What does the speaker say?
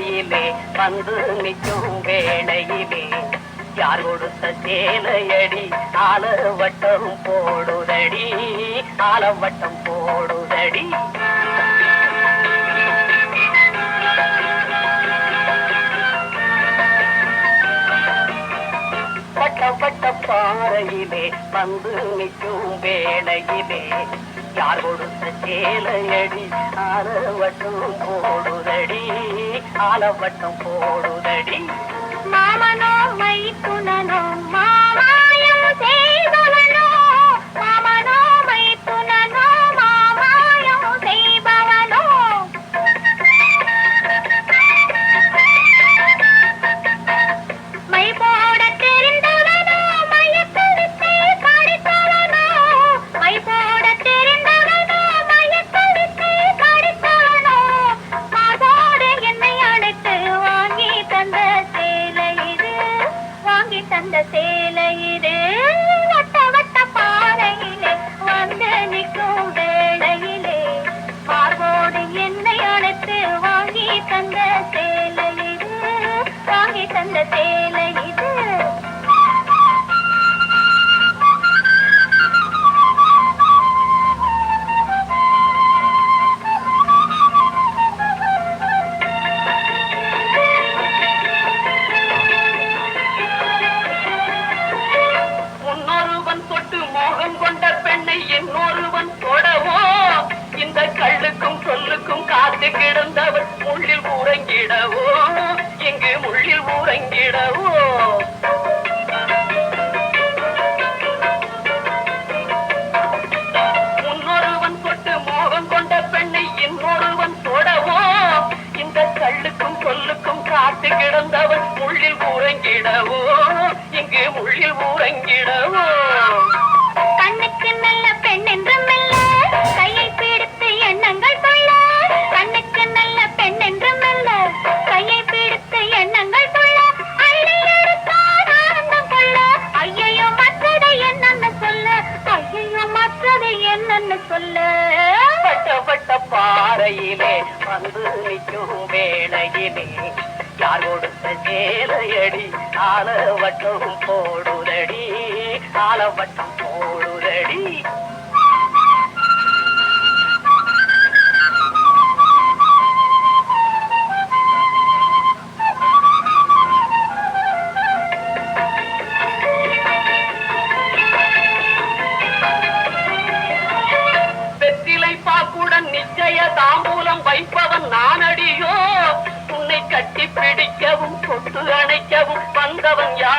பாறையிலே வந்து நிற்கும் வேளையிலே யார் கொடுத்த சேலையடி ஆலவட்டம் போடுதடி ஆலவட்டம் போடுதடி. பட்ட பாறையிலே வந்து நிற்கும் வேளையிலே யார் கொடுத்த சேலையடி ஆலவட்டம் போடுதடி ஆலவட்டம் போடுதடி. மாமனோ மைத்துனனோ மாமாயம் செய்பவனோ மாமனோ மைத்துனனோ மாமாயம் செய்பவனோ மை போட தெரிந்தவனோ மயக்கடித்தே கடித்தவனோ மை போட தெரிந்தவனோ மயக்கடித்தே கடித்தவனோ மாதோடு என்னை அழைத்து வாங்கி தந்த சேலை இது வட்ட வட்ட பாறையிலே வந்து நிற்கும் வேளையிலே மார்போடு என்னை அழைத்து வாங்கி தந்த சேலை இது வாங்கி தந்த சேலை இது. இன்னொருவன் தொடவோ இந்த கள்ளுக்கும் சொல்லுக்கும் காத்து கிடந்தவர் முள்ளில் ஊரங்கிடவோ இங்கு முள்ளில் ஊரங்கிடவோ. முன்னொருவன் தொட்டு மோகம் கொண்ட பெண்ணை இன்னொருவன் தொடவோ இந்த கள்ளுக்கும் சொல்லுக்கும் காத்து கிடந்தவர் முள்ளில் ஊரங்கிடவோ இங்கு முள்ளில் ஊரங்கிடவோ. கண்ணுக்கு நல்ல பெண் என்றும் இல்ல கையை பிடித்து எண்ணங்கள் சொல்ல கண்ணுக்கு நல்ல பெண் என்றும் இல்ல கையை பிடித்து எண்ணங்கள் சொல்ல அள்ளி எடுத்தார் ஆனந்தம் கொள்ள ஐயோ மற்றதை என்னன்னு சொல்ல ஐயோ மற்றதை என்னன்னு சொல்ல. பட்ட பாறையிலே வந்து நிற்கும் வேளையிலே யார் கொடுத்த சேலையடி ஆலவட்டம் போடுதடி ஆலவட்டம் போடுதடி. வெற்றிலை பாக்குடன் நிச்சய தாம்பூலம் வைப்பவன் நானடியோ உன்னை கட்டி பிடிக்கவும் தொட்டு அணைக்கவும் வந்தவன் யார்